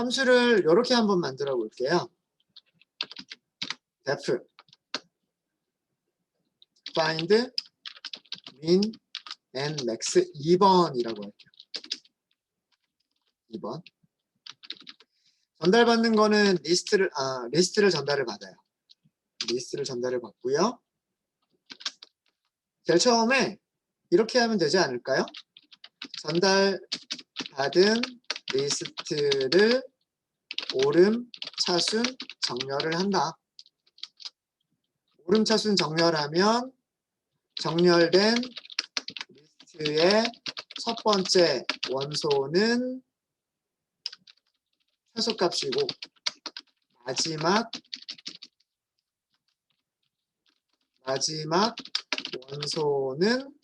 함수를 이렇게 한번 만들어 볼게요. def find min and max 2번이라고 할게요. 2번. 전달받는 거는 리스트를 전달을 받아요. 리스트를 전달을 받고요. 제일 처음에 이렇게 하면 되지 않을까요? 전달받은 리스트를 오름, 차순, 정렬을 한다. 오름, 차순, 정렬하면 정렬된 리스트의 첫 번째 원소는 최소값이고 마지막 원소는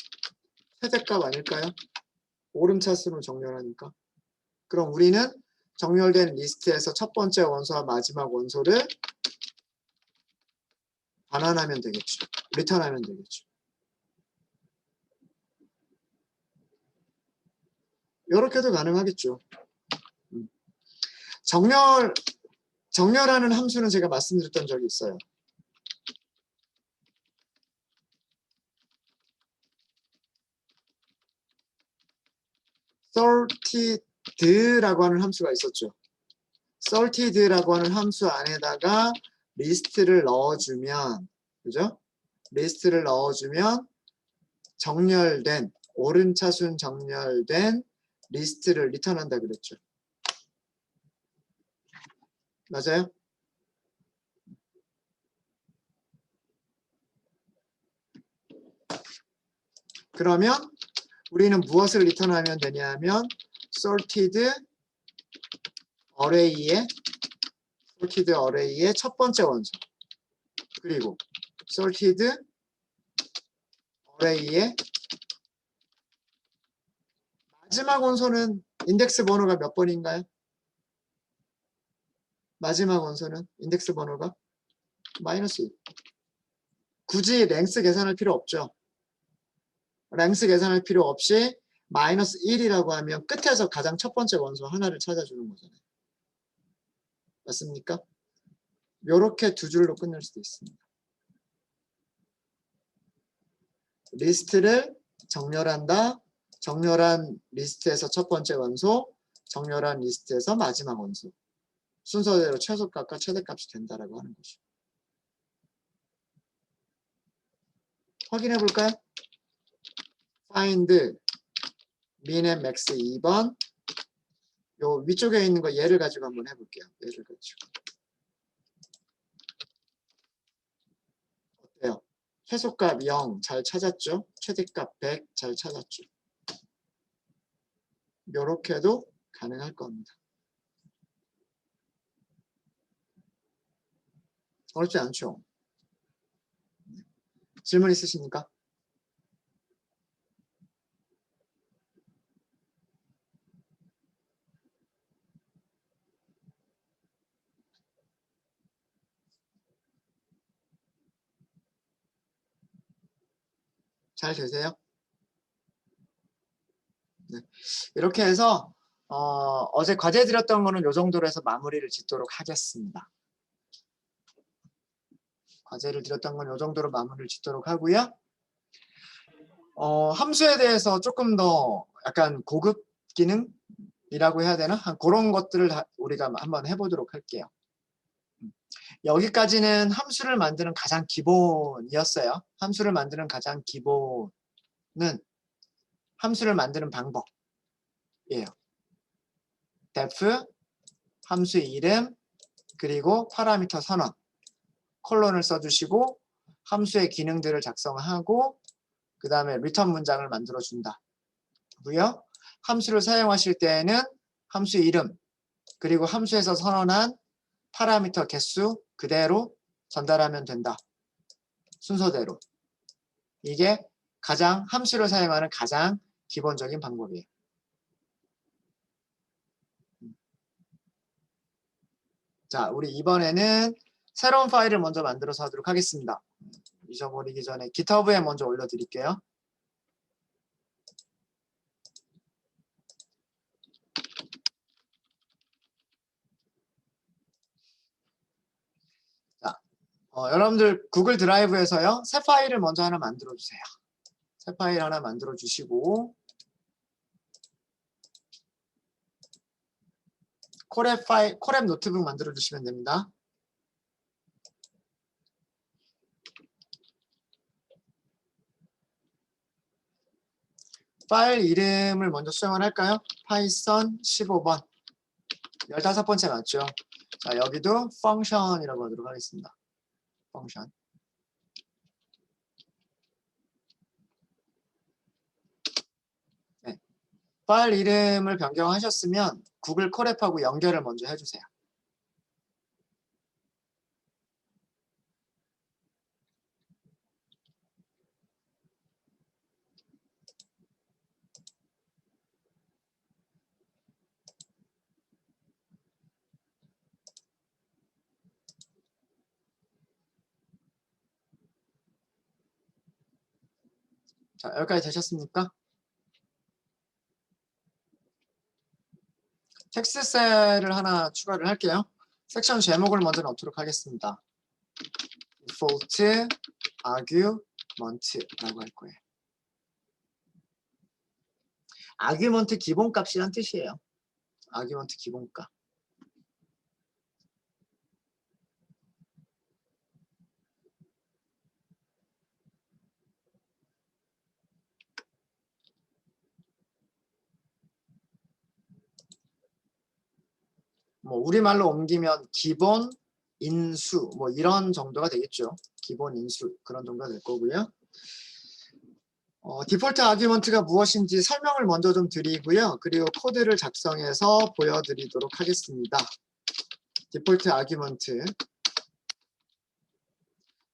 최대값 아닐까요? 오름, 차순으로 정렬하니까. 그럼 우리는 정렬된 리스트에서 첫 번째 원소와 마지막 원소를 반환하면 되겠죠. 리턴하면 되겠죠. 이렇게도 가능하겠죠. 정렬하는 함수는 제가 말씀드렸던 적이 있어요. sorted라고 하는 함수가 있었죠. sorted라고 하는 함수 안에다가 리스트를 넣어주면, 그죠? 리스트를 넣어주면 정렬된, 오름차순 정렬된 리스트를 리턴한다 그랬죠. 맞아요? 그러면 우리는 무엇을 리턴하면 되냐면 sorted array의 첫 번째 원소, 그리고 sorted array의 마지막 원소는 인덱스 번호가 몇 번인가요? 마지막 원소는 인덱스 번호가 -1. 굳이 랭스 계산할 필요 없죠. 랭스 계산할 필요 없이 -1이라고 하면 끝에서 가장 첫 번째 원소 하나를 찾아주는 거잖아요. 맞습니까? 이렇게 두 줄로 끝낼 수도 있습니다. 리스트를 정렬한다. 정렬한 리스트에서 첫 번째 원소, 정렬한 리스트에서 마지막 원소. 순서대로 최소값과 최대값이 된다라고 하는 거죠. 확인해 볼까요? find min and max 2번. 요 위쪽에 있는 거 얘를 가지고 한번 해볼게요. 얘를 가지고. 어때요? 최소값 0 잘 찾았죠? 최대값 100 잘 찾았죠? 요렇게도 가능할 겁니다. 어렵지 않죠? 질문 있으십니까? 잘 되세요? 네. 이렇게 해서 어제 과제 드렸던 거는 이 정도로 해서 마무리를 짓도록 하겠습니다. 과제를 드렸던 건 이 정도로 마무리를 짓도록 하고요. 함수에 대해서 조금 더 약간 고급 기능이라고 해야 되나? 그런 것들을 우리가 한번 해보도록 할게요. 여기까지는 함수를 만드는 가장 기본이었어요. 함수를 만드는 가장 기본은 함수를 만드는 방법이에요. def, 함수의 이름, 그리고 파라미터 선언, 콜론을 써주시고 함수의 기능들을 작성하고 그 다음에 리턴 문장을 만들어준다. 고요. 함수를 사용하실 때에는 함수의 이름, 그리고 함수에서 선언한 파라미터 개수 그대로 전달하면 된다. 순서대로. 이게 가장 함수를 사용하는 가장 기본적인 방법이에요. 자, 우리 이번에는 새로운 파일을 먼저 만들어서 하도록 하겠습니다. 잊어버리기 전에 GitHub에 먼저 올려드릴게요. 여러분들 구글 드라이브에서요. 새 파일을 먼저 하나 만들어 주세요. 새 파일 하나 만들어 주시고 콜앱 노트북 만들어 주시면 됩니다. 파일 이름을 먼저 수정을 할까요? 파이썬 15번 15번째 맞죠? 자, 여기도 펑션이라고 하도록 하겠습니다. 펑션. 네. 파일 이름을 변경하셨으면 구글 콜앱하고 연결을 먼저 해주세요. 자, 여기까지 되셨습니까? 텍스트셀을 하나 추가를 할게요. 섹션 제목을 먼저 넣도록 하겠습니다. default argument라고 할 거예요. argument 기본값이란 뜻이에요. argument 기본값. 뭐 우리말로 옮기면 기본 인수 뭐 이런 정도가 되겠죠. 기본 인수 그런 정도가 될 거고요. 디폴트 아규먼트가 무엇인지 설명을 먼저 좀 드리고요. 그리고 코드를 작성해서 보여드리도록 하겠습니다. 디폴트 아규먼트.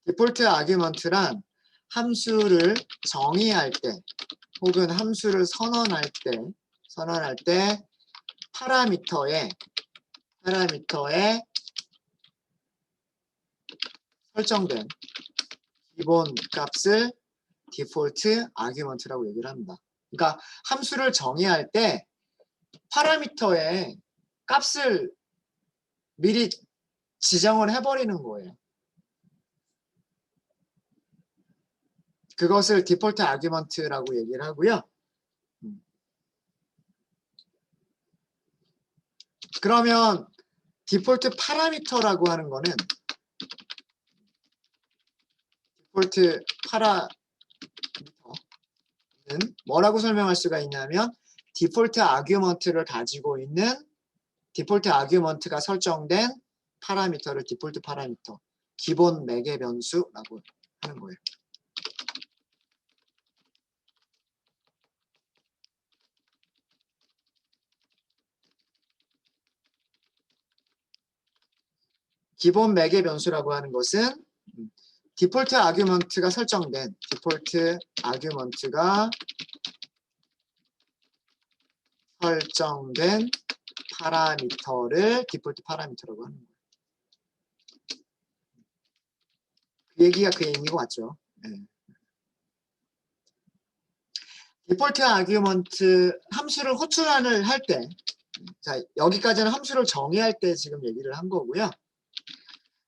디폴트 아규먼트란 함수를 정의할 때 혹은 함수를 선언할 때 파라미터에 설정된 기본 값을 디폴트 아규먼트라고 얘기를 합니다. 그러니까 함수를 정의할 때 파라미터에 값을 미리 지정을 해버리는 거예요. 그것을 디폴트 아규먼트라고 얘기를 하고요. 그러면 디폴트 파라미터라고 하는 거는 디폴트 파라미터는 뭐라고 설명할 수가 있냐면 디폴트 아규먼트를 가지고 있는 디폴트 아규먼트가 설정된 파라미터를 디폴트 파라미터, 기본 매개 변수라고 하는 거예요. 기본 매개 변수라고 하는 것은 디폴트 아규먼트가 설정된 파라미터를 디폴트 파라미터라고 하는 거예요. 그 얘기가 그 얘기고 맞죠? 네. 디폴트 아규먼트 함수를 호출을 할 때, 자 여기까지는 함수를 정의할 때 지금 얘기를 한 거고요.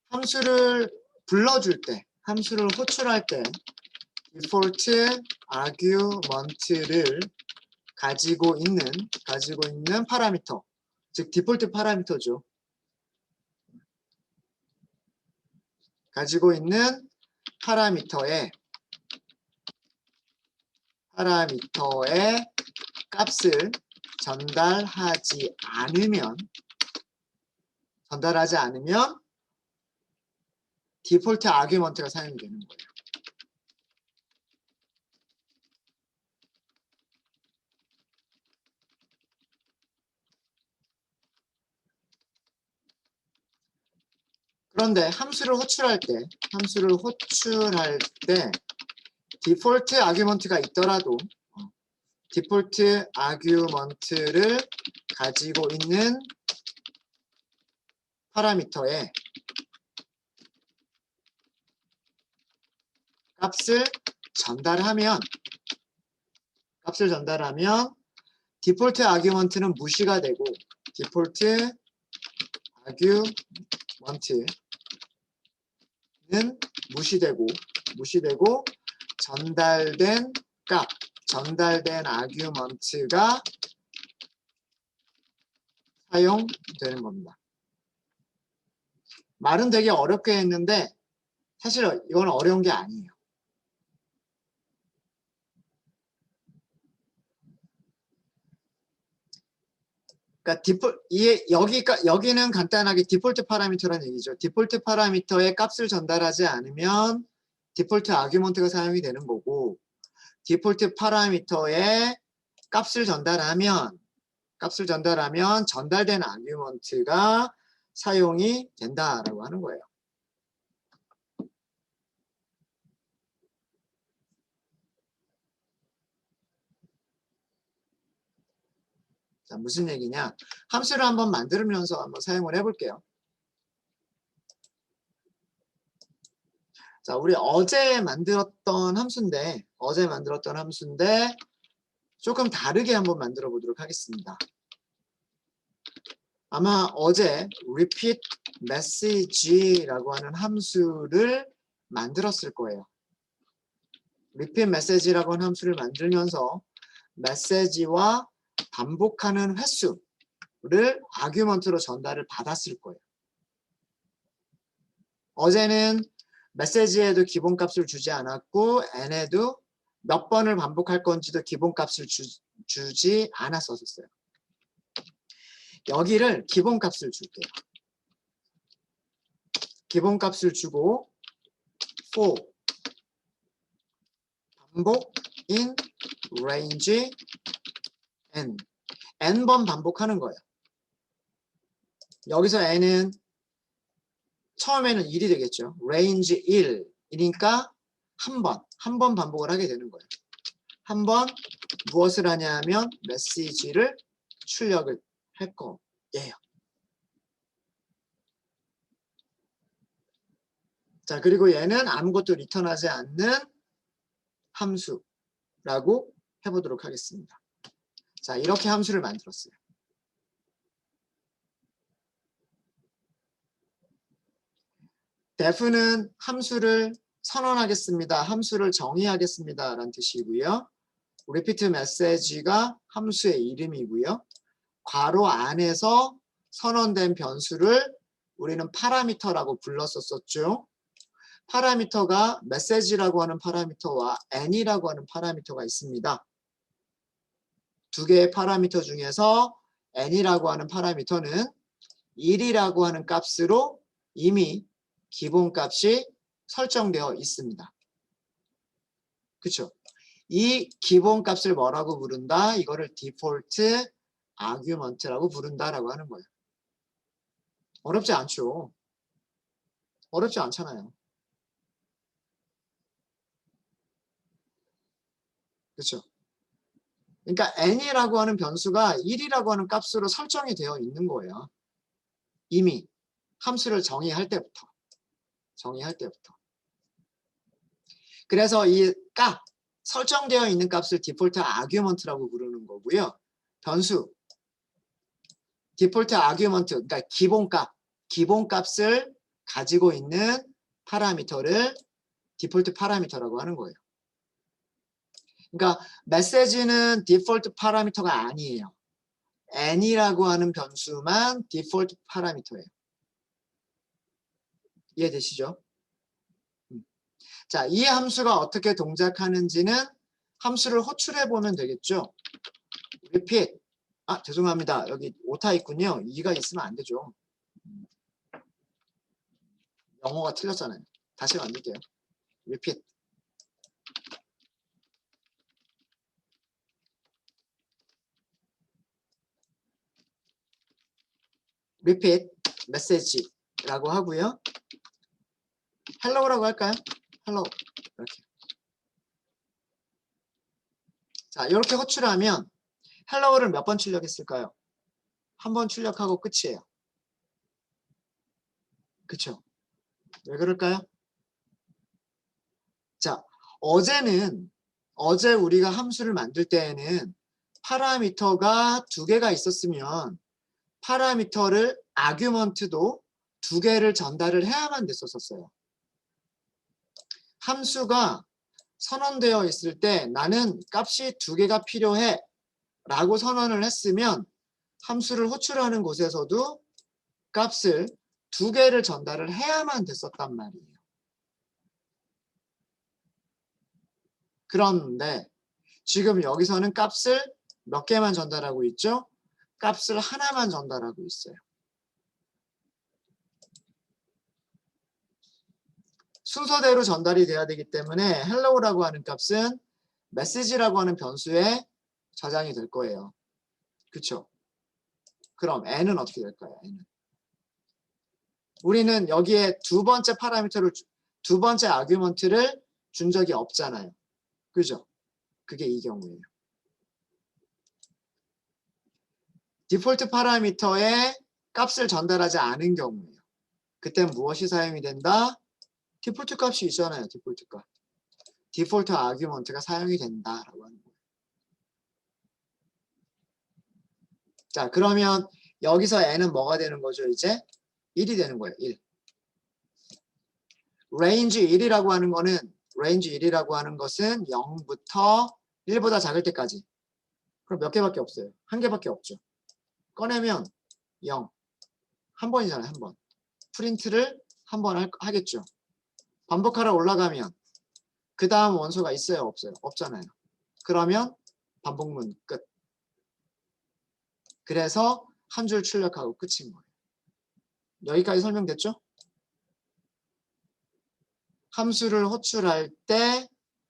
함수를 불러줄 때, 함수를 호출할 때 디폴트 아규먼트를 가지고 있는 파라미터, 즉 디폴트 파라미터죠. 가지고 있는 파라미터의 값을 전달하지 않으면 디폴트 아규먼트가 사용이 되는 거예요. 그런데 함수를 호출할 때 디폴트 아규먼트가 있더라도 디폴트 아규먼트를 가지고 있는 파라미터에 값을 전달하면 디폴트 아규먼트는 무시가 되고 디폴트 아규먼트는 무시되고 전달된 값, 전달된 아규먼트가 사용되는 겁니다. 말은 되게 어렵게 했는데 사실 이건 어려운 게 아니에요. 그러니까 여기는 간단하게 디폴트 파라미터라는 얘기죠. 디폴트 파라미터의 값을 전달하지 않으면 디폴트 아규먼트가 사용이 되는 거고, 디폴트 파라미터의 값을 전달하면 전달된 아규먼트가 사용이 된다라고 하는 거예요. 자, 무슨 얘기냐? 함수를 한번 만들면서 한번 사용을 해볼게요. 자, 우리 어제 만들었던 함수인데 조금 다르게 한번 만들어 보도록 하겠습니다. 아마 어제 repeat message라고 하는 함수를 만들었을 거예요. repeat message라고 하는 함수를 만들면서 메시지와 반복하는 횟수를 아규먼트로 전달을 받았을 거예요. 어제는 메시지에도 기본값을 주지 않았고 n에도 몇 번을 반복할 건지도 기본값을 주지 않았었어요. 여기를 기본값을 줄게요. 기본값을 주고 for 반복 in range n번 반복하는 거예요. 여기서 n은 처음에는 1이 되겠죠. range 1이니까 한 번 반복을 하게 되는 거예요. 한 번 무엇을 하냐 하면 메시지를 출력을 할 거예요. 자, 그리고 얘는 아무것도 리턴하지 않는 함수라고 해보도록 하겠습니다. 자, 이렇게 함수를 만들었어요. def는 함수를 선언하겠습니다. 함수를 정의하겠습니다. 라는 뜻이고요. repeat message가 함수의 이름이고요. 괄호 안에서 선언된 변수를 우리는 파라미터라고 불렀었죠. 파라미터가 message라고 하는 파라미터와 n이라고 하는 파라미터가 있습니다. 두 개의 파라미터 중에서 n이라고 하는 파라미터는 1이라고 하는 값으로 이미 기본값이 설정되어 있습니다. 그렇죠? 이 기본값을 뭐라고 부른다? 이거를 디폴트 아규먼트라고 부른다라고 하는 거예요. 어렵지 않죠? 어렵지 않잖아요. 그렇죠? 그러니까 n이라고 하는 변수가 1이라고 하는 값으로 설정이 되어 있는 거예요. 이미 함수를 정의할 때부터. 그래서 이 값, 설정되어 있는 값을 디폴트 아규먼트라고 부르는 거고요. 변수, 디폴트 아규먼트, 그러니까 기본값을 가지고 있는 파라미터를 디폴트 파라미터라고 하는 거예요. 그러니까 메시지는 디폴트 파라미터가 아니에요. n이라고 하는 변수만 디폴트 파라미터예요. 이해되시죠? 자, 이 함수가 어떻게 동작하는지는 함수를 호출해 보면 되겠죠. repeat. 죄송합니다. 여기 오타 있군요. 2가 있으면 안 되죠. 영어가 틀렸잖아요. 다시 만들게요. repeat. repeat message라고 하고요. hello라고 할까요? hello. 이렇게. 자, 이렇게 호출하면 hello를 몇 번 출력했을까요? 한 번 출력하고 끝이에요. 그쵸? 왜 그럴까요? 자, 어제 우리가 함수를 만들 때에는 파라미터가 2개가 있었으면 파라미터를 아규먼트도 2개를 전달을 해야만 됐었어요. 함수가 선언되어 있을 때 나는 값이 2개가 필요해 라고 선언을 했으면 함수를 호출하는 곳에서도 값을 2개를 전달을 해야만 됐었단 말이에요. 그런데 지금 여기서는 값을 몇 개만 전달하고 있죠? 값을 하나만 전달하고 있어요. 순서대로 전달이 돼야 되기 때문에 hello라고 하는 값은 message라고 하는 변수에 저장이 될 거예요. 그쵸? 그럼 n은 어떻게 될까요? n은. 우리는 여기에 두 번째 아규먼트를 준 적이 없잖아요. 그죠? 그게 이 경우예요. 디폴트 파라미터에 값을 전달하지 않은 경우예요. 그땐 무엇이 사용이 된다? 디폴트 값이 있잖아요. 디폴트 값. 디폴트 아규먼트가 사용이 된다라고 하는 거예요. 자, 그러면 여기서 n은 뭐가 되는 거죠? 이제 1이 되는 거예요. 1. range 1이라고 하는 거는 range 1이라고 하는 것은 0부터 1보다 작을 때까지. 그럼 몇 개밖에 없어요. 한 개밖에 없죠. 꺼내면 0. 한 번이잖아요. 한 번. 프린트를 한 번 하겠죠. 반복하러 올라가면 그 다음 원소가 있어요? 없어요? 없잖아요. 그러면 반복문 끝. 그래서 한 줄 출력하고 끝인 거예요. 여기까지 설명됐죠? 함수를 호출할 때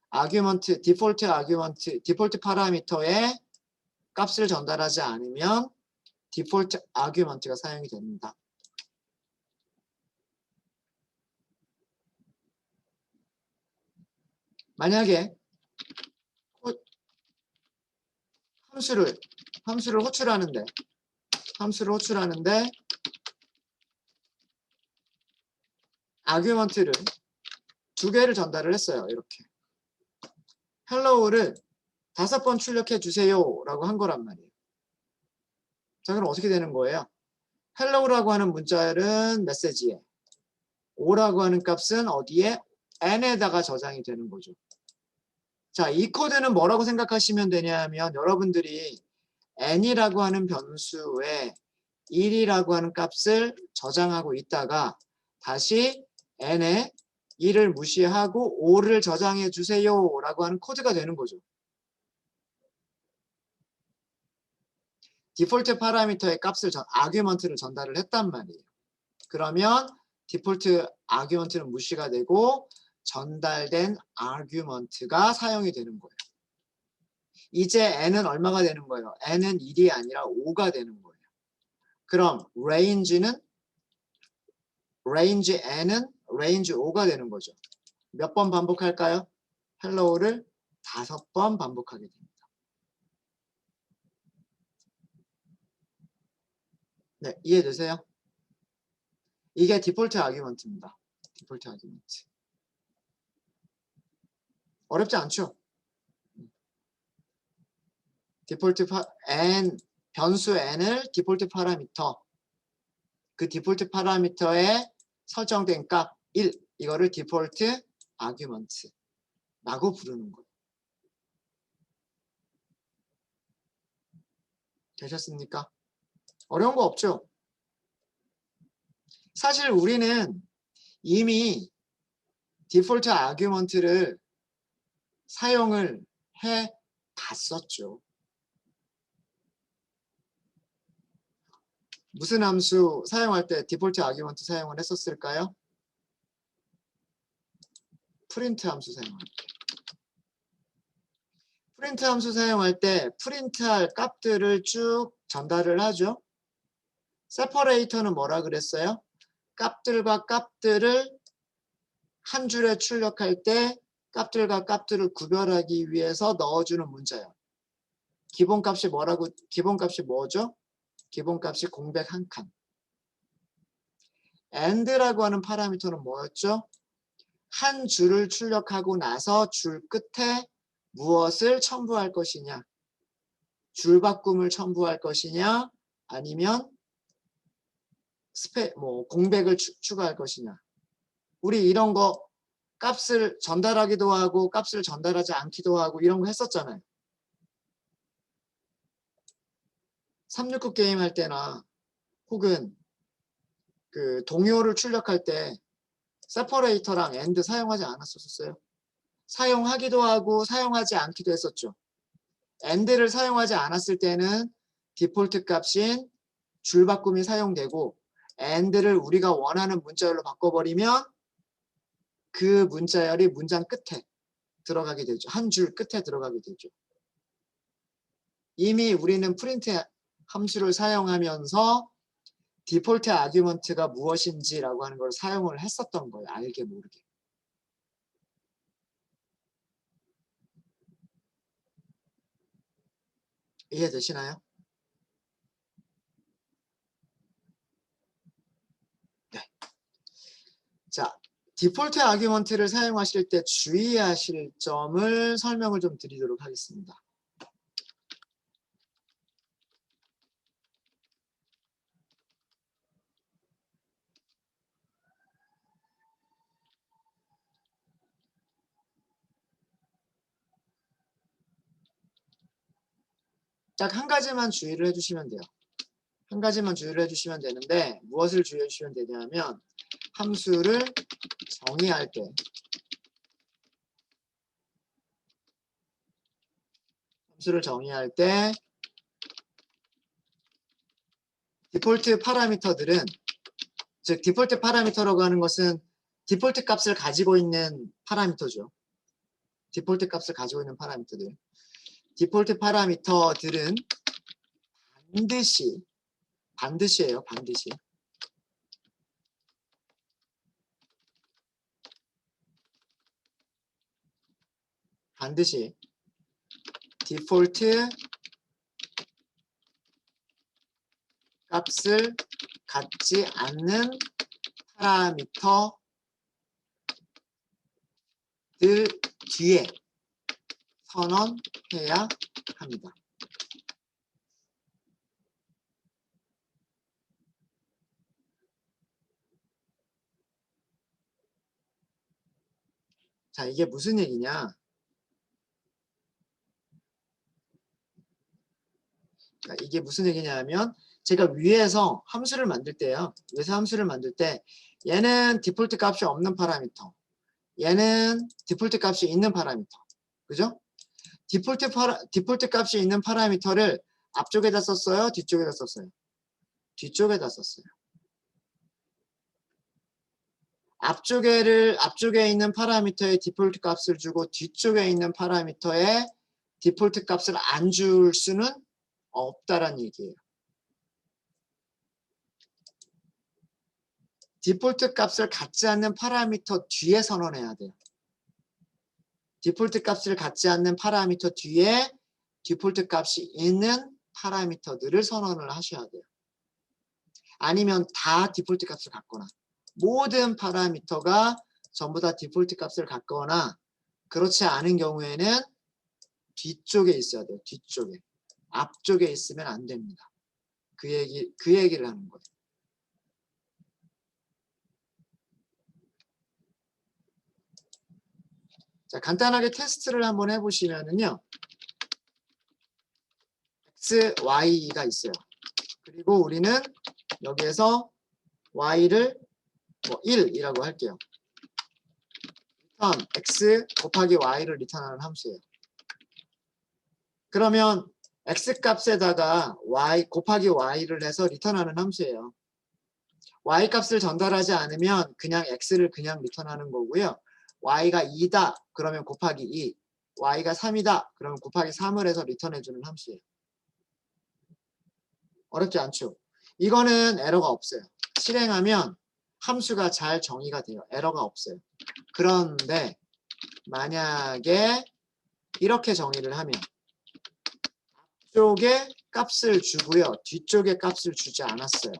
아규먼트, 디폴트 파라미터에 값을 전달하지 않으면 디폴트 아규먼트가 사용이 됩니다. 만약에 함수를 호출하는데 아규먼트를 2개를 전달을 했어요. 이렇게 hello를 5번 출력해 주세요 라고 한 거란 말이에요. 자, 그럼 어떻게 되는 거예요? hello라고 하는 문자열은 메시지에, o라고 하는 값은 어디에? n에다가 저장이 되는 거죠. 자, 이 코드는 뭐라고 생각하시면 되냐 하면 여러분들이 n이라고 하는 변수에 1이라고 하는 값을 저장하고 있다가 다시 n에 2를 무시하고 5를 저장해 주세요 라고 하는 코드가 되는 거죠. 디폴트 파라미터의 값을 아규먼트를 전달을 했단 말이에요. 그러면 디폴트 아규먼트는 무시가 되고 전달된 아규먼트가 사용이 되는 거예요. 이제 n은 얼마가 되는 거예요? n은 1이 아니라 5가 되는 거예요. 그럼 range n은 range 5가 되는 거죠. 몇 번 반복할까요? hello를 5번 반복하게 됩니다. 네, 이해되세요? 이게 디폴트 아규먼트입니다. 디폴트 아규먼트. 어렵지 않죠? 변수 n을 디폴트 파라미터, 그 디폴트 파라미터에 설정된 값 1, 이거를 디폴트 아규먼트라고 부르는 거예요. 되셨습니까? 어려운 거 없죠? 사실 우리는 이미 디폴트 아규먼트를 사용을 해 봤었죠. 무슨 함수 사용할 때 디폴트 아규먼트 사용을 했었을까요? 프린트 함수 사용할 때. 프린트 함수 사용할 때 프린트할 값들을 쭉 전달을 하죠. 세퍼레이터는 뭐라 그랬어요? 값들과 값들을 한 줄에 출력할 때 값들과 값들을 구별하기 위해서 넣어주는 문자예요. 기본값이 뭐죠? 기본값이 공백 한 칸. and라고 하는 파라미터는 뭐였죠? 한 줄을 출력하고 나서 줄 끝에 무엇을 첨부할 것이냐? 줄바꿈을 첨부할 것이냐? 아니면 공백을 추가할 것이냐? 우리 이런 거 값을 전달하기도 하고 값을 전달하지 않기도 하고 이런 거 했었잖아요. 369 게임 할 때나 혹은 그 동요를 출력할 때 세퍼레이터랑 AND 사용하지 않았었어요. 사용하기도 하고 사용하지 않기도 했었죠. AND를 사용하지 않았을 때는 디폴트 값인 줄바꿈이 사용되고 AND를 우리가 원하는 문자열로 바꿔버리면 그 문자열이 문장 끝에 들어가게 되죠. 한 줄 끝에 들어가게 되죠. 이미 우리는 프린트 함수를 사용하면서 디폴트 아규먼트가 무엇인지라고 하는 걸 사용을 했었던 거예요. 알게 모르게. 이해되시나요? 네. 자, 디폴트 아규먼트를 사용하실 때 주의하실 점을 설명을 좀 드리도록 하겠습니다. 딱 한 가지만 주의를 해주시면 돼요. 한 가지만 주의를 해주시면 되는데 무엇을 주의해 주시면 되냐면 함수를 정의할 때 디폴트 파라미터들은 즉 디폴트 파라미터라고 하는 것은 디폴트 값을 가지고 있는 파라미터죠. 디폴트 값을 가지고 있는 파라미터들. 디폴트 파라미터들은 반드시예요. 반드시 디폴트 값을 갖지 않는 파라미터들 뒤에 선언해야 합니다. 자, 이게 무슨 얘기냐? 이게 무슨 얘기냐면 제가 위에서 함수를 만들 때요. 위에서 함수를 만들 때 얘는 디폴트 값이 없는 파라미터. 얘는 디폴트 값이 있는 파라미터. 그죠? 디폴트 값이 있는 파라미터를 앞쪽에다 썼어요? 뒤쪽에다 썼어요? 뒤쪽에다 썼어요. 앞쪽에 있는 파라미터에 디폴트 값을 주고 뒤쪽에 있는 파라미터에 디폴트 값을 안 줄 수는 없다란 얘기예요. 디폴트 값을 갖지 않는 파라미터 뒤에 선언해야 돼요. 디폴트 값을 갖지 않는 파라미터 뒤에 디폴트 값이 있는 파라미터들을 선언을 하셔야 돼요. 아니면 다 디폴트 값을 갖거나 모든 파라미터가 전부 다 디폴트 값을 갖거나 그렇지 않은 경우에는 뒤쪽에 있어야 돼요. 뒤쪽에. 앞쪽에 있으면 안 됩니다. 그 얘기를 하는 거예요. 자, 간단하게 테스트를 한번 해보시면은요. x, y가 있어요. 그리고 우리는 여기에서 y를 뭐 1이라고 할게요. 리턴 x 곱하기 y를 리턴하는 함수예요. 그러면 x 값에다가 y 곱하기 y를 해서 리턴하는 함수예요. y 값을 전달하지 않으면 그냥 x를 그냥 리턴하는 거고요. y가 2다 그러면 곱하기 2, y가 3이다 그러면 곱하기 3을 해서 리턴해주는 함수예요. 어렵지 않죠? 이거는 에러가 없어요. 실행하면 함수가 잘 정의가 돼요. 에러가 없어요. 그런데 만약에 이렇게 정의를 하면 앞쪽에 값을 주고요. 뒤쪽에 값을 주지 않았어요.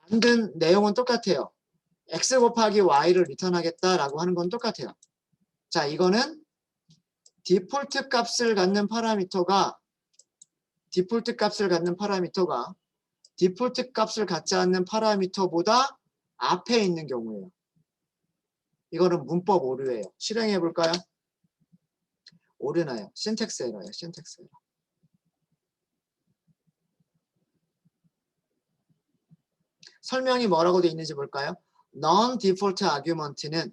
만든 내용은 똑같아요. x 곱하기 y를 리턴하겠다라고 하는 건 똑같아요. 자, 이거는 디폴트 값을 갖는 파라미터가 디폴트 값을 갖지 않는 파라미터보다 앞에 있는 경우예요. 이거는 문법 오류예요. 실행해 볼까요? 오류나요. 신텍스 에러예요. 신텍스 에러. 설명이 뭐라고 되어 있는지 볼까요? non-default argument는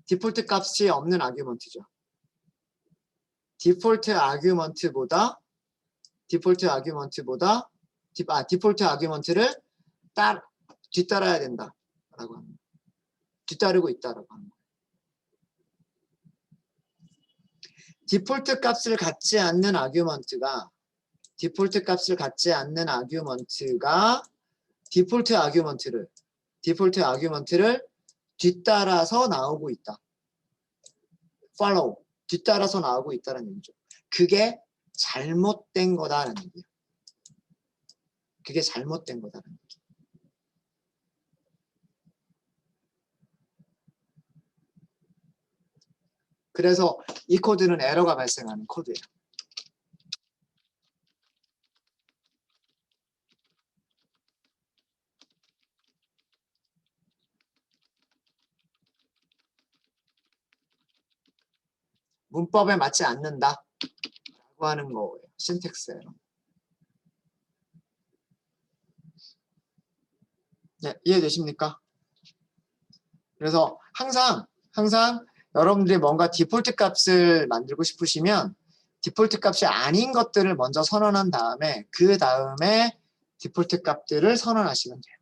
디폴트 값이 없는 아규먼트죠. 디폴트 아규먼트를 뒤따라야 된다라고 합니다. 뒤따르고 있다라고 합니다. 디폴트 값을 갖지 않는 아규먼트가 디폴트 아규먼트를 뒤따라서 나오고 있다. follow, 뒤따라서 나오고 있다는 얘기죠. 그게 잘못된 거다라는 얘기예요. 그게 잘못된 거다라는 얘기. 그래서 이 코드는 에러가 발생하는 코드예요. 문법에 맞지 않는다 라고 하는 거예요. 신텍스 에러. 네, 이해되십니까? 그래서 항상 여러분들이 뭔가 디폴트 값을 만들고 싶으시면 디폴트 값이 아닌 것들을 먼저 선언한 다음에 그 다음에 디폴트 값들을 선언하시면 돼요.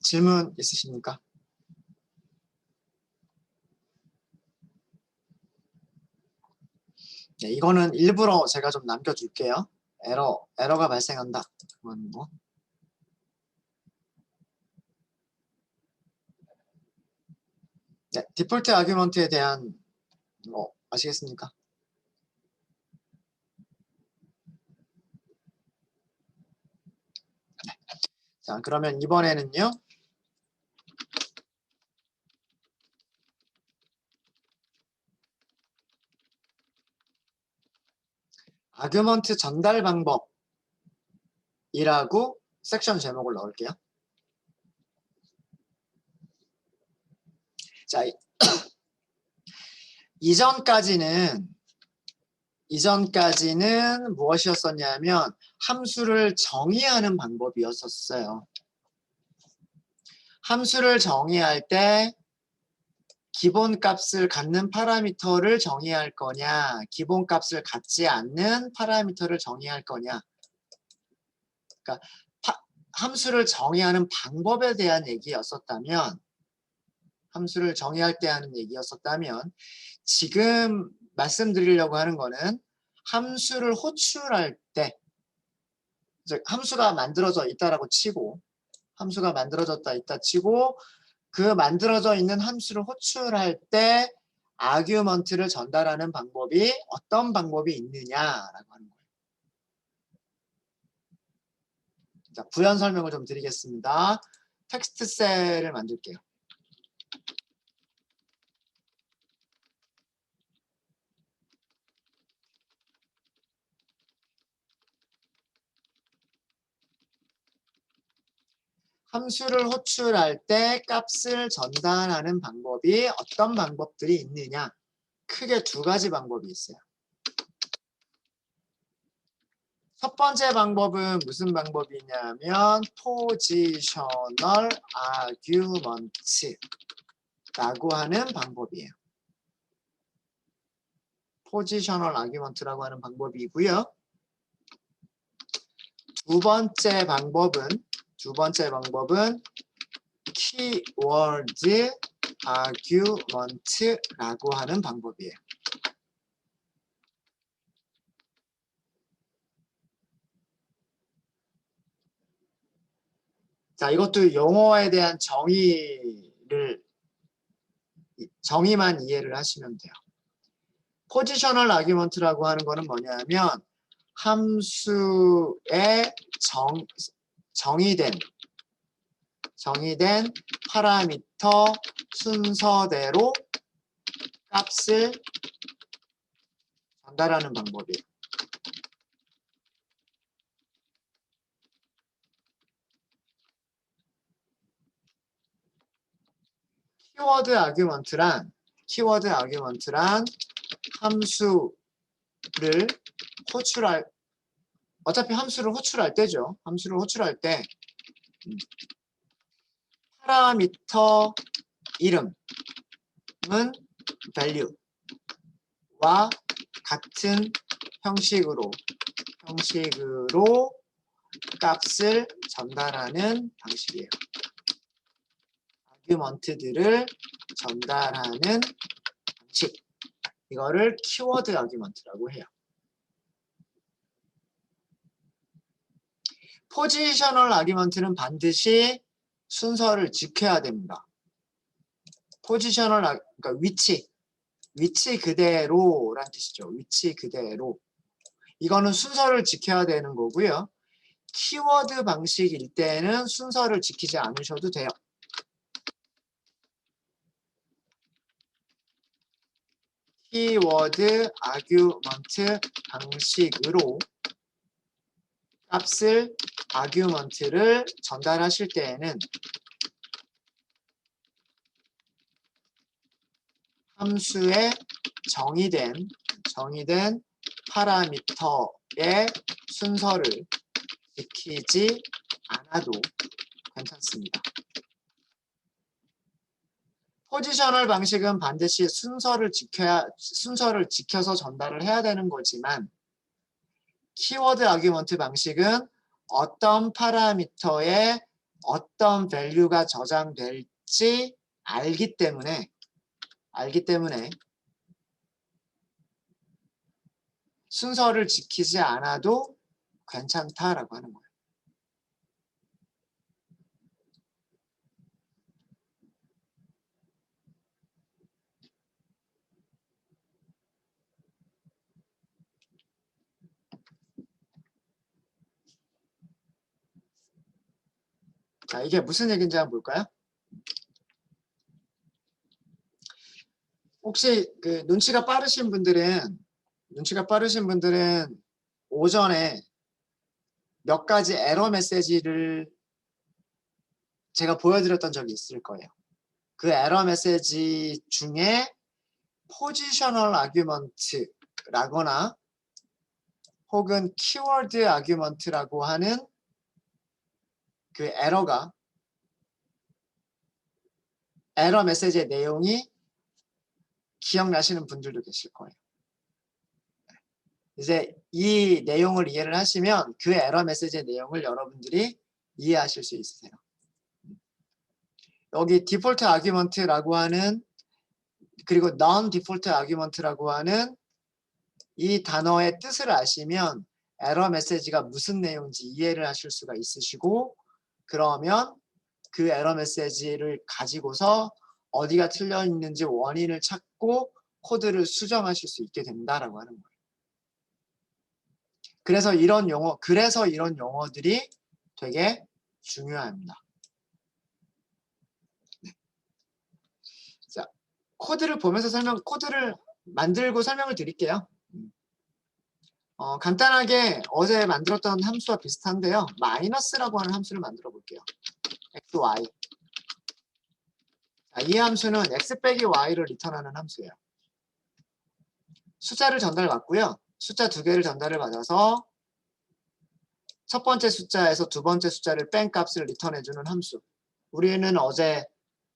질문 있으십니까? 네, 이거는 일부러 제가 좀 남겨줄게요. 에러가 발생한다. 그건 뭐. 네, 디폴트 아규먼트에 대한 뭐 아시겠습니까? 네. 자, 그러면 이번에는요. 아규먼트 전달 방법이라고 섹션 제목을 넣을게요. 자, 이전까지는 무엇이었었냐면 함수를 정의하는 방법이었었어요. 함수를 정의할 때 기본값을 갖는 파라미터를 정의할 거냐, 기본값을 갖지 않는 파라미터를 정의할 거냐. 그러니까 함수를 정의하는 방법에 대한 얘기였었다면, 함수를 정의할 때 하는 얘기였었다면, 지금 말씀드리려고 하는 거는 함수를 호출할 때, 즉 함수가 만들어져 있다라고 치고, 함수가 만들어졌다 있다 치고, 그 만들어져 있는 함수를 호출할 때 아규먼트를 전달하는 방법이 어떤 방법이 있느냐라고 하는 거예요. 자, 부연 설명을 좀 드리겠습니다. 텍스트 셀을 만들게요. 함수를 호출할 때 값을 전달하는 방법이 어떤 방법들이 있느냐. 크게 두 가지 방법이 있어요. 첫 번째 방법은 무슨 방법이냐면 포지셔널 아규먼트라고 하는 방법이에요. 포지셔널 아규먼트라고 하는 방법이고요. 두 번째 방법은 키워드 아규먼트라고 하는 방법이에요. 자, 이것도 용어에 대한 정의만 이해를 하시면 돼요. 포지셔널 아규먼트라고 하는 거는 뭐냐면 함수의 정의된 정의된 파라미터 순서대로 값을 전달하는 방법이에요. 키워드 아규먼트란 함수를 어차피 함수를 호출할 때죠. 함수를 호출할 때 파라미터 이름은 value와 같은 형식으로 값을 전달하는 방식이에요. 아규먼트들을 전달하는 방식. 이거를 키워드 아규먼트라고 해요. 포지셔널 아규먼트는 반드시 순서를 지켜야 됩니다. 그러니까 위치 그대로란 뜻이죠. 위치 그대로. 이거는 순서를 지켜야 되는 거고요. 키워드 방식일 때는 순서를 지키지 않으셔도 돼요. 키워드 아규먼트 방식으로 아규먼트를 전달하실 때에는 함수의 정의된 파라미터의 순서를 지키지 않아도 괜찮습니다. 포지셔널 방식은 반드시 순서를 지켜서 전달을 해야 되는 거지만 키워드 아규먼트 방식은 어떤 파라미터에 어떤 밸류가 저장될지 알기 때문에 순서를 지키지 않아도 괜찮다라고 하는 거예요. 자, 이게 무슨 얘기인지 한번 볼까요? 혹시 그 눈치가 빠르신 분들은 오전에 몇 가지 에러 메시지를 제가 보여드렸던 적이 있을 거예요. 그 에러 메시지 중에 포지셔널 아규먼트라거나 혹은 키워드 아규먼트라고 하는 그 에러 메시지의 내용이 기억나시는 분들도 계실 거예요. 이제 이 내용을 이해를 하시면 그 에러 메시지의 내용을 여러분들이 이해하실 수 있으세요. 여기 디폴트 아규먼트라고 하는 그리고 non 디폴트 아규먼트라고 하는 이 단어의 뜻을 아시면 에러 메시지가 무슨 내용인지 이해를 하실 수가 있으시고 그러면 그 에러 메시지를 가지고서 어디가 틀려 있는지 원인을 찾고 코드를 수정하실 수 있게 된다라고 하는 거예요. 그래서 이런 용어들이 되게 중요합니다. 네. 자, 코드를 만들고 설명을 드릴게요. 간단하게 어제 만들었던 함수와 비슷한데요. 마이너스라고 하는 함수를 만들어 볼게요. xy. 자, 이 함수는 x 빼기 y를 리턴하는 함수예요. 숫자를 전달받고요. 숫자 2개를 전달을 받아서 첫 번째 숫자에서 두 번째 숫자를 뺀 값을 리턴해주는 함수. 우리는 어제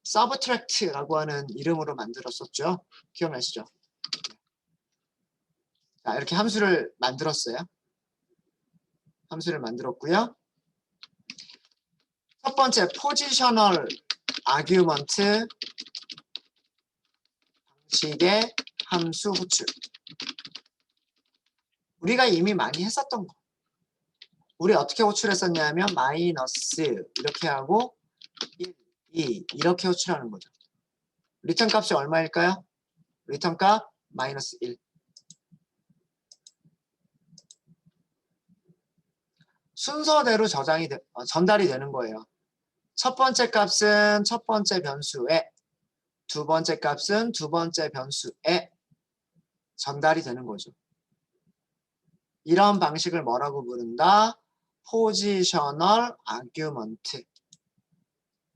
subtract라고 하는 이름으로 만들었었죠. 기억나시죠? 자, 이렇게 함수를 만들었어요. 함수를 만들었고요. 첫 번째 포지셔널 아규먼트 방식의 함수 호출. 우리가 이미 많이 했었던 거. 우리 어떻게 호출했었냐면 마이너스 이렇게 하고 1, 2 이렇게 호출하는 거죠. 리턴 값이 얼마일까요? 리턴 값 마이너스 1. 순서대로 전달이 되는 거예요. 첫 번째 값은 첫 번째 변수에, 두 번째 값은 두 번째 변수에 전달이 되는 거죠. 이런 방식을 뭐라고 부른다? 포지셔널 아규먼트.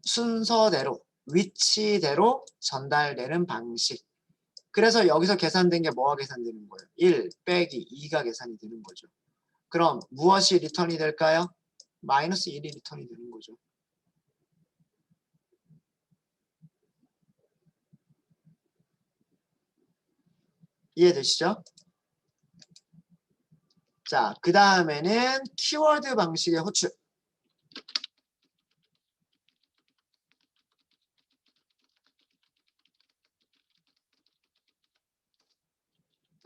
순서대로, 위치대로 전달되는 방식. 그래서 여기서 계산된 게 뭐가 계산되는 거예요? 1 빼기 2가 계산이 되는 거죠. 그럼 무엇이 리턴이 될까요? 마이너스 1이 리턴이 되는 거죠. 이해되시죠? 자, 그 다음에는 키워드 방식의 호출.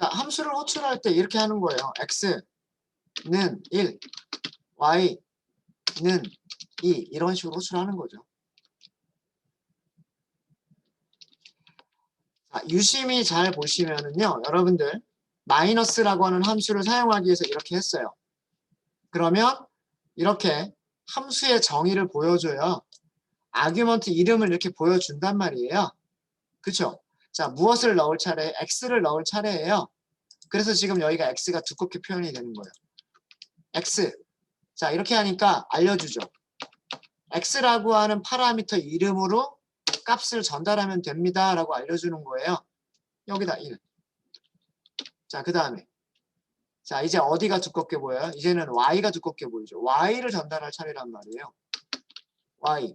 자, 함수를 호출할 때 이렇게 하는 거예요. x는 1, y는 2 이런 식으로 호출하는 거죠. 자, 유심히 잘 보시면은요, 여러분들 마이너스라고 하는 함수를 사용하기 위해서 이렇게 했어요. 그러면 이렇게 함수의 정의를 보여줘요. 아규먼트 이름을 이렇게 보여준단 말이에요. 그쵸? 자, 무엇을 넣을 차례? x를 넣을 차례예요. 그래서 지금 여기가 x가 두껍게 표현이 되는 거예요. x. 자, 이렇게 하니까 알려주죠. x라고 하는 파라미터 이름으로 값을 전달하면 됩니다. 라고 알려주는 거예요. 여기다 1. 자, 그 다음에. 자, 이제 어디가 두껍게 보여요? 이제는 y가 두껍게 보이죠. y를 전달할 차례란 말이에요. y.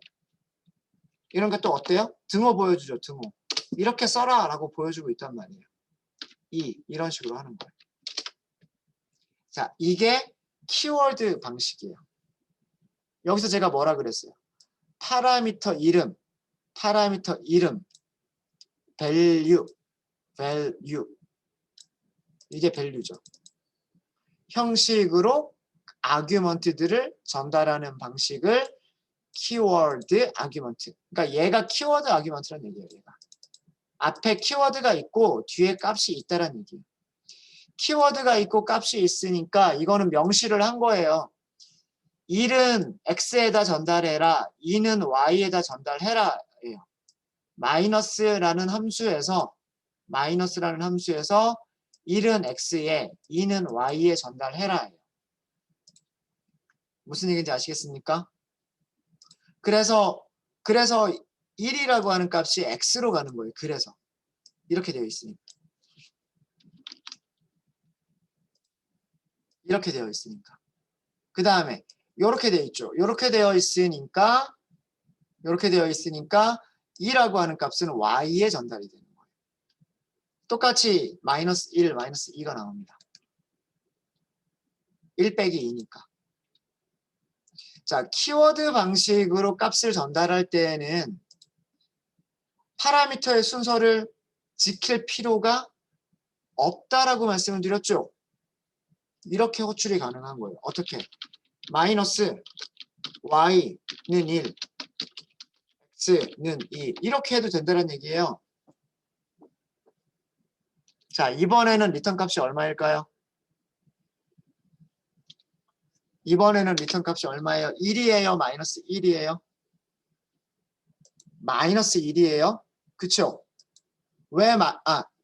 이런 게 또 어때요? 등호 보여주죠. 등호. 이렇게 써라 라고 보여주고 있단 말이에요. 이런 식으로 하는 거예요. 자, 이게 키워드 방식이에요. 여기서 제가 뭐라 그랬어요? 파라미터 이름, value. 이게 value죠. 형식으로 아규먼트들을 전달하는 방식을 키워드 아규먼트. 그러니까 얘가 키워드 아규먼트라는 얘기예요. 얘가. 앞에 키워드가 있고 뒤에 값이 있다라는 얘기예요. 키워드가 있고 값이 있으니까 이거는 명시를 한 거예요. 1은 x에다 전달해라. 2는 y에다 전달해라. 예요. 마이너스라는 함수에서 1은 x에 2는 y에 전달해라. 예요. 무슨 얘기인지 아시겠습니까? 그래서 1이라고 하는 값이 x로 가는 거예요. 그래서 이렇게 되어 있으니까. 이렇게 되어 있으니까. 그 다음에 이렇게 되어 있죠. 이렇게 되어 있으니까 2라고 하는 값은 y에 전달이 되는 거예요. 똑같이 마이너스 1, 마이너스 2가 나옵니다. 1 빼기 2니까. 자, 키워드 방식으로 값을 전달할 때에는 파라미터의 순서를 지킬 필요가 없다라고 말씀을 드렸죠. 이렇게 호출이 가능한 거예요. 어떻게? 마이너스 y는 1, x는 2 이렇게 해도 된다는 얘기예요. 자, 이번에는 리턴 값이 얼마일까요? 이번에는 리턴 값이 얼마예요? 1이에요? 마이너스 1이에요? 마이너스 1이에요? 그쵸?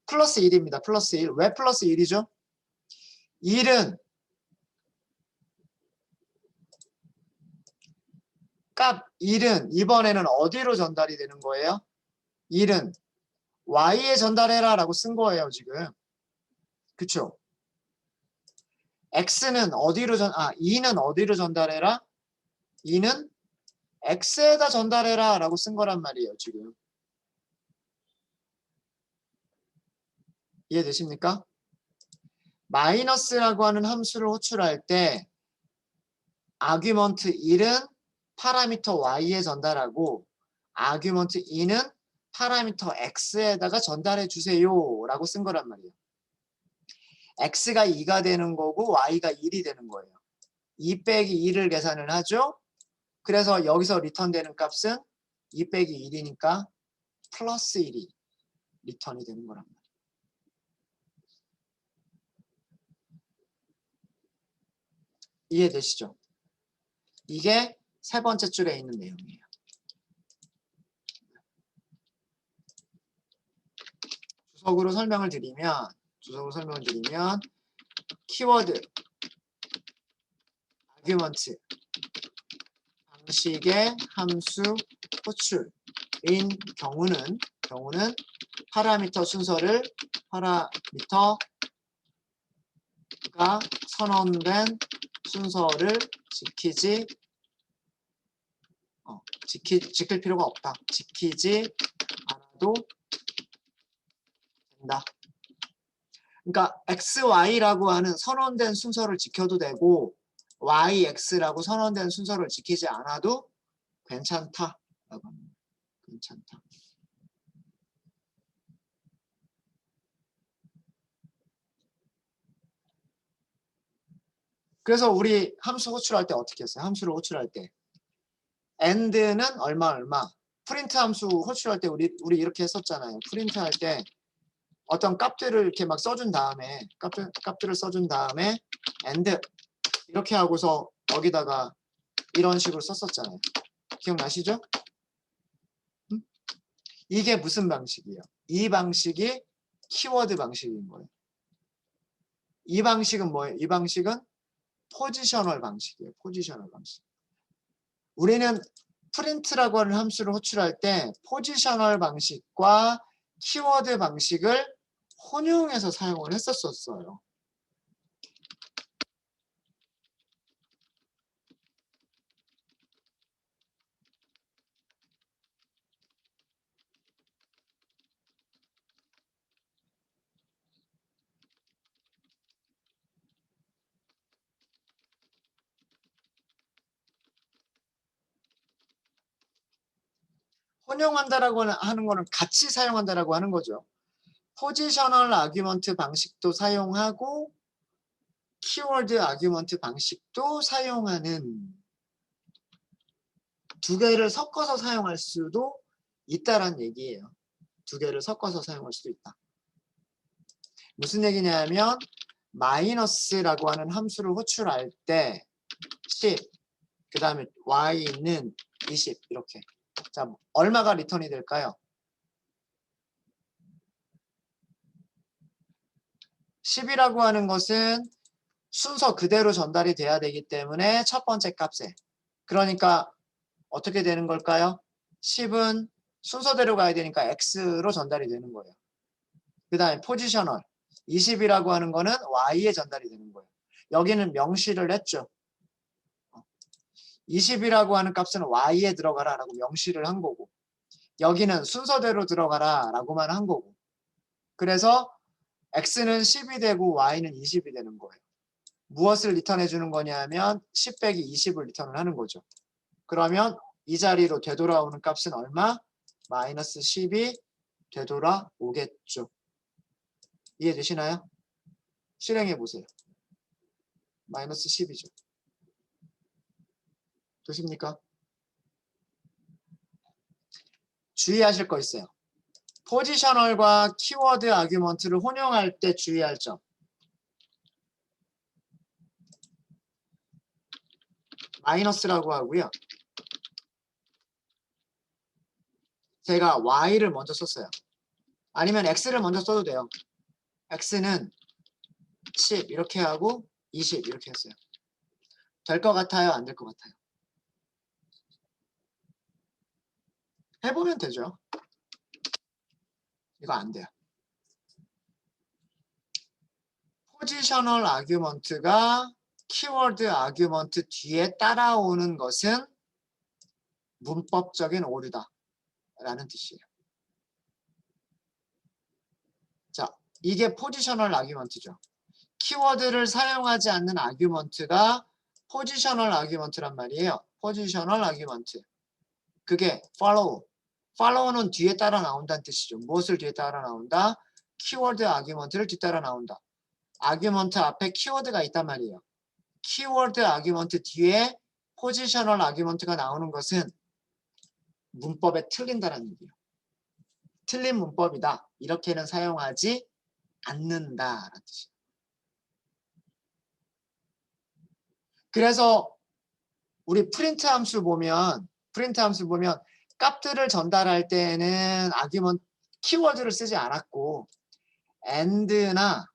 플러스 1입니다. 플러스 1. 왜 플러스 1이죠? 1은 값 1은 이번에는 어디로 전달이 되는 거예요? 1은 y에 전달해라 라고 쓴 거예요, 지금. 그쵸? x는 2는 어디로 전달해라? 2는 x에다 전달해라 라고 쓴 거란 말이에요, 지금. 이해되십니까? 마이너스라고 하는 함수를 호출할 때 아규먼트 1은 파라미터 y에 전달하고 아규먼트 2는 파라미터 x에다가 전달해 주세요 라고 쓴 거란 말이에요. x가 2가 되는 거고 y가 1이 되는 거예요. 2 빼기 2를 계산을 하죠. 그래서 여기서 리턴되는 값은 2 빼기 1이니까 플러스 1이 리턴이 되는 거란 말이에요. 이해되시죠? 이게 세 번째 줄에 있는 내용이에요. 주석으로 설명을 드리면 키워드 아규먼트 방식의 함수 호출인 경우는 파라미터 순서를 파라미터가 선언된 순서를 지킬 필요가 없다. 지키지 않아도 된다. 그러니까 XY라고 하는 선언된 순서를 지켜도 되고 YX라고 선언된 순서를 지키지 않아도 괜찮다. 괜찮다. 그래서 우리 함수 호출할 때 어떻게 했어요? 함수를 호출할 때 and는 얼마 프린트 함수 호출할 때 우리 이렇게 했었잖아요. 프린트 할 때 어떤 값들을 이렇게 막 써준 다음에 값들을 써준 다음에 and 이렇게 하고서 여기다가 이런 식으로 썼었잖아요. 기억나시죠? 이게 무슨 방식이에요? 이 방식이 키워드 방식인 거예요. 이 방식은 뭐예요? 이 방식은 포지셔널 방식이에요. 포지셔널 방식. 우리는 프린트라고 하는 함수를 호출할 때 포지셔널 방식과 키워드 방식을 혼용해서 사용을 했었어요. 혼용한다라고 하는 거는 같이 사용한다라고 하는 거죠. 포지셔널 아규먼트 방식도 사용하고 키워드 아규먼트 방식도 사용하는 두 개를 섞어서 사용할 수도 있다라는 얘기예요. 두 개를 섞어서 사용할 수도 있다. 무슨 얘기냐면 마이너스라고 하는 함수를 호출할 때 10, 그 다음에 y는 20 이렇게. 자, 얼마가 리턴이 될까요? 10이라고 하는 것은 순서 그대로 전달이 돼야 되기 때문에 첫 번째 값에. 그러니까 어떻게 되는 걸까요? 10은 순서대로 가야 되니까 x로 전달이 되는 거예요. 그 다음에 포지셔널 20이라고 하는 거는 y에 전달이 되는 거예요. 여기는 명시를 했죠. 20이라고 하는 값은 y에 들어가라 라고 명시를 한 거고 여기는 순서대로 들어가라 라고만 한 거고 그래서 x는 10이 되고 y는 20이 되는 거예요. 무엇을 리턴해 주는 거냐면 10 빼기 20을 리턴을 하는 거죠. 그러면 이 자리로 되돌아오는 값은 얼마? 마이너스 10이 되돌아오겠죠. 이해되시나요? 실행해 보세요. 마이너스 10이죠. 되십니까? 주의하실 거 있어요. 포지셔널과 키워드 아규먼트를 혼용할 때 주의할 점. 마이너스라고 하고요. 제가 y를 먼저 썼어요. 아니면 x를 먼저 써도 돼요. x는 10 이렇게 하고 20 이렇게 했어요. 될 것 같아요? 안 될 것 같아요? 해보면 되죠. 이거 안 돼요. 포지셔널 아규먼트가 키워드 아규먼트 뒤에 따라오는 것은 문법적인 오류다 라는 뜻이에요. 자, 이게 포지셔널 아규먼트죠. 키워드를 사용하지 않는 아규먼트가 포지셔널 아규먼트란 말이에요. 포지셔널 아규먼트. 그게 follow. follow는 뒤에 따라 나온다는 뜻이죠. 무엇을 뒤에 따라 나온다? 키워드 아규먼트를 뒤따라 나온다. 아규먼트 앞에 키워드가 있단 말이에요. 키워드 아규먼트 뒤에 포지셔널 아규먼트가 나오는 것은 문법에 틀린다는 얘기예요. 틀린 문법이다. 이렇게는 사용하지 않는다라는 뜻이에요. 그래서 우리 프린트 함수 보면 값들을 전달할 때는 아규먼트 키워드를 쓰지 않았고 and나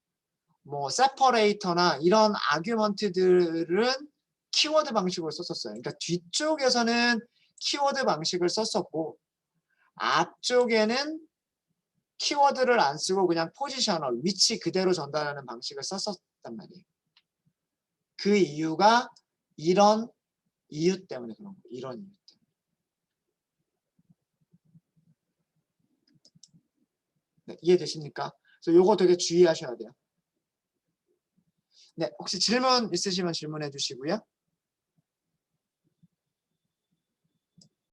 뭐 separator나 이런 아규먼트들은 키워드 방식으로 썼었어요. 그러니까 뒤쪽에서는 키워드 방식을 썼었고 앞쪽에는 키워드를 안 쓰고 그냥 포지셔널, 위치 그대로 전달하는 방식을 썼었단 말이에요. 그 이유가 이런 이유 때문에 그런 거예요. 이런 이유 때문에. 네, 이해되십니까? 그래서 요거 되게 주의하셔야 돼요. 네, 혹시 질문 있으시면 질문해 주시고요.